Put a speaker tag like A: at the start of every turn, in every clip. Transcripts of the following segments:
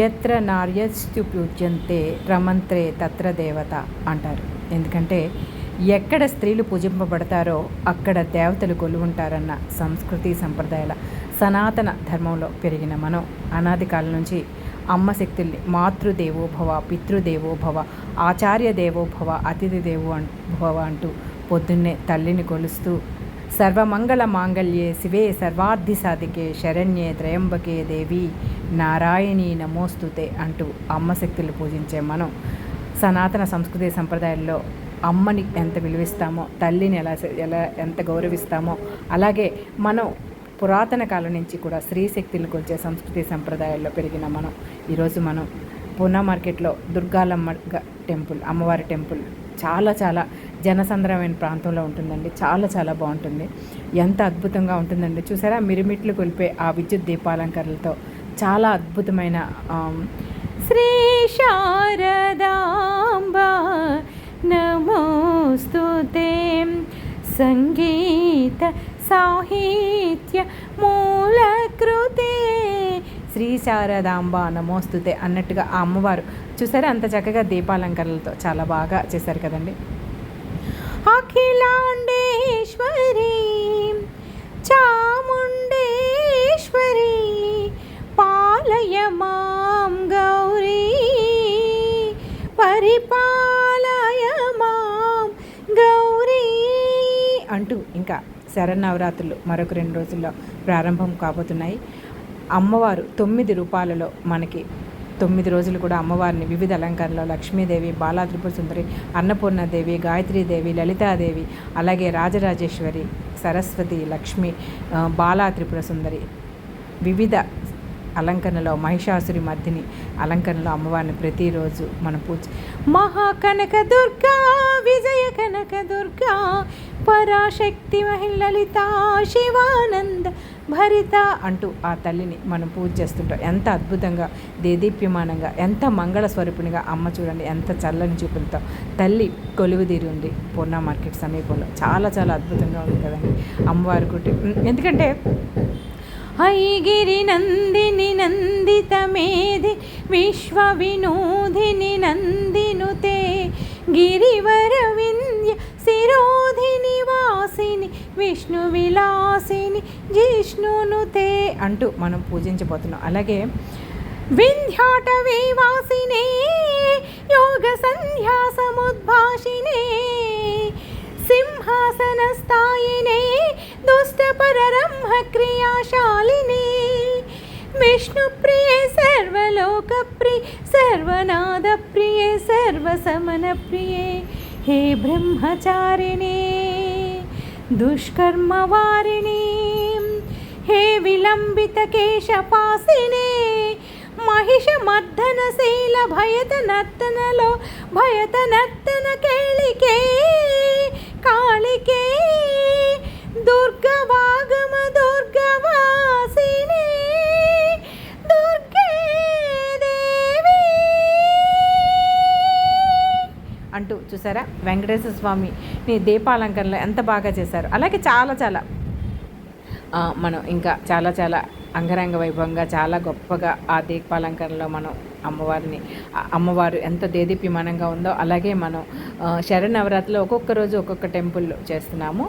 A: ఎత్ర నార్యస్తు పూజ్యంతే రమంత్రే తత్ర దేవత అంటారు. ఎందుకంటే ఎక్కడ స్త్రీలు పూజింపబడతారో అక్కడ దేవతలు కొలువుంటారన్న సంస్కృతి సంప్రదాయాల సనాతన ధర్మంలో పెరిగిన మనం అనాది కాలం నుంచి అమ్మ శక్తుల్ని మాతృదేవోభవ, పితృదేవోభవ, ఆచార్య దేవోభవ, అతిథి దేవోభవ అంటూ పొద్దున్నే తల్లిని కొలుస్తూ సర్వమంగళ మాంగళ్యే శివే సర్వార్థి సాధికే శరణ్యే త్రయంబకే దేవి నారాయణీ నమోస్తుతే అంటూ అమ్మ శక్తులు పూజించే మనం సనాతన సంస్కృతి సంప్రదాయాల్లో అమ్మని ఎంత విలువిస్తామో, తల్లిని ఎంత గౌరవిస్తామో, అలాగే మనం పురాతన కాలం నుంచి కూడా స్త్రీ శక్తులను కొలిచే సంస్కృతి సంప్రదాయాల్లో పెరిగిన మనం ఈరోజు మనం పూనా మార్కెట్లో దుర్గాలమ్మ టెంపుల్, అమ్మవారి టెంపుల్ చాలా జనసంద్రమైన ప్రాంతంలో ఉంటుందండి. చాలా బాగుంటుంది. ఎంత అద్భుతంగా ఉంటుందండి. చూసారా, మిరుమిట్లు కొలిపే ఆ విద్యుత్ దీపాలంకరణలతో చాలా అద్భుతమైన శ్రీ శారదాంబ నమోస్తుతే సంగీత సాహిత్య మూలకృతే శ్రీ శారదాంబ నమోస్తుతే అన్నట్టుగా ఆ అమ్మవారు చూసారా అంత చక్కగా దీపాలంకరణలతో చాలా బాగా చేశారు కదండి. అఖిలాండేశ్వరి చాముండేశ్వరి పాలయ మాం గౌరీ పరిపాలయ మాం గౌరీ అంటూ ఇంకా శరన్నవరాత్రులు మరొక 2 రోజుల్లో ప్రారంభం కాబోతున్నాయి. అమ్మవారు 9 రూపాలలో మనకి 9 రోజులు కూడా అమ్మవారిని వివిధ అలంకరణలో లక్ష్మీదేవి, బాలా త్రిపుర సుందరి, అన్నపూర్ణాదేవి, గాయత్రీదేవి, లలితాదేవి, అలాగే రాజరాజేశ్వరి, సరస్వతి, లక్ష్మి, బాలా త్రిపుర సుందరి వివిధ అలంకరణలో మహిషాసురి మర్దిని అలంకరణలో అమ్మవారిని ప్రతిరోజు మనం పూజ మహాకనక దుర్గా, విజయ కనక దుర్గా, పరాశక్తి మహిళలిత, శివానంద భరిత అంటూ ఆ తల్లిని మనం పూజ చేస్తుంటాం. ఎంత అద్భుతంగా దేదీప్యమానంగా, ఎంత మంగళ స్వరూపిణిగా అమ్మ చూడండి, ఎంత చల్లని చూపులతో తల్లి కొలువుదీరి ఉంది పూర్ణ మార్కెట్ సమీపంలో. చాలా అద్భుతంగా ఉంది కదండి అమ్మవారి గుడి. ఎందుకంటే ఐగిరి నందిని నందిత మేధి విశ్వ వినోదిని నందినుతే గిరివర వింధ్య శిరోధిని వాసిని విష్ణు విలాసిని జిష్ణునుతే అంటూ మనం పూజించబోతున్నాం. అలాగే వింధ్యాటవీ వాసినే యోగ సంధ్యా సముద్భాషినే సింహాసన స్థాయినే దుష్ట పరబ్రహ్మ క్రియాశాలినే విష్ణు ప్రియే సర్వలోక ప్రియ సర్వనాద ప్రియే సర్వసమన ప్రియే హే బ్రహ్మచారిణే దుష్కర్మ వారిణి హే విలంబిత కేశపాసినే మహిష మర్దన శీల భయత నర్తనలో భయత నర్తన కేళికే కాళికే దుర్గవాగమ దుర్గవాసినే దుర్గే దేవి అంటూ చూసారా వెంకటేశ్వర స్వామిని దీపాలంకరణలో ఎంత బాగా చేశారు. అలాగే చాలా మనం ఇంకా చాలా అంగరంగ వైభవంగా చాలా గొప్పగా ఆ దీపాలంకరణలో మనం అమ్మవారు ఎంత దేదీప్యమానంగా ఉందో అలాగే మనం శరన్నవరాత్రిలో ఒక్కొక్క రోజు ఒక్కొక్క టెంపుల్ చేస్తున్నాము.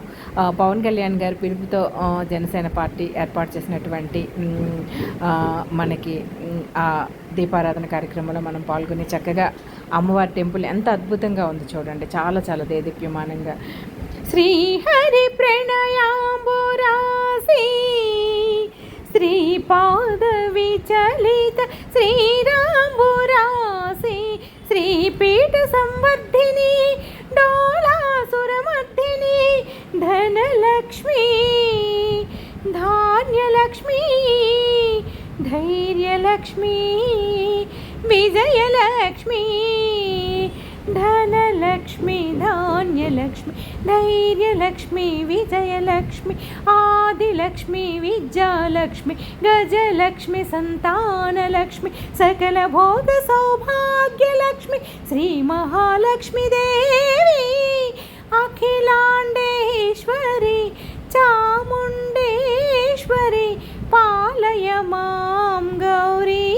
A: పవన్ కళ్యాణ్ గారి పిలుపుతో జనసేన పార్టీ ఏర్పాటు చేసినటువంటి మనకి ఆ దీపారాధన కార్యక్రమంలో మనం పాల్గొని చక్కగా అమ్మవారి టెంపుల్ ఎంత అద్భుతంగా ఉంది చూడండి. చాలా దేదీప్యమానంగా శ్రీహరి ప్రణయాంబురాసి శ్రీపాద విచలిత శ్రీరాంబురాసి శ్రీపీఠ సంవర్ధిని డోలాసురమర్ధిని ధనలక్ష్మి ధాన్యలక్ష్మి ధైర్యలక్ష్మి విజయలక్ష్మి ధనలక్ష్మి ధాన్యలక్ష్మి ధైర్యలక్ష్మి విజయలక్ష్మి ఆదిలక్ష్మి విద్యాలక్ష్మి గజలక్ష్మి సంతానలక్ష్మి సకల భోగ సౌభాగ్యలక్ష్మి శ్రీ మహాలక్ష్మి దేవి అఖిలాండేశ్వరి చాముండేశ్వరి పాలయ మాం గౌరీ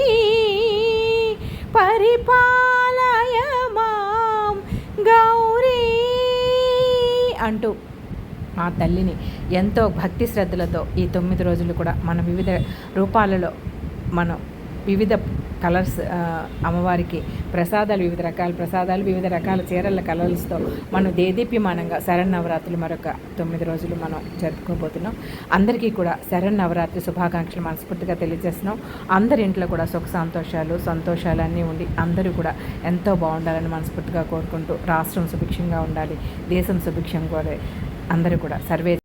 A: అంటూ ఆ తల్లిని ఎంతో భక్తి శ్రద్ధలతో ఈ 9 రోజులు కూడా మనం వివిధ రూపాలలో మనం వివిధ కలర్స్ అమ్మవారికి ప్రసాదాలు, వివిధ రకాల ప్రసాదాలు, వివిధ రకాల చీరల కలర్స్తో మనం దేదీప్యమానంగా శరన్నవరాత్రులు మరొక 9 రోజులు మనం జరుపుకోబోతున్నాం. అందరికీ కూడా శరన్నవరాత్రి శుభాకాంక్షలు మనస్ఫూర్తిగా తెలియజేస్తున్నాం. అందరి ఇంట్లో కూడా సుఖ సంతోషాలు అన్నీ ఉండి అందరూ కూడా ఎంతో బాగుండాలని మనస్ఫూర్తిగా కోరుకుంటూ, రాష్ట్రం సుభిక్షంగా ఉండాలి, దేశం సుభిక్షంగా అందరూ కూడా సర్వే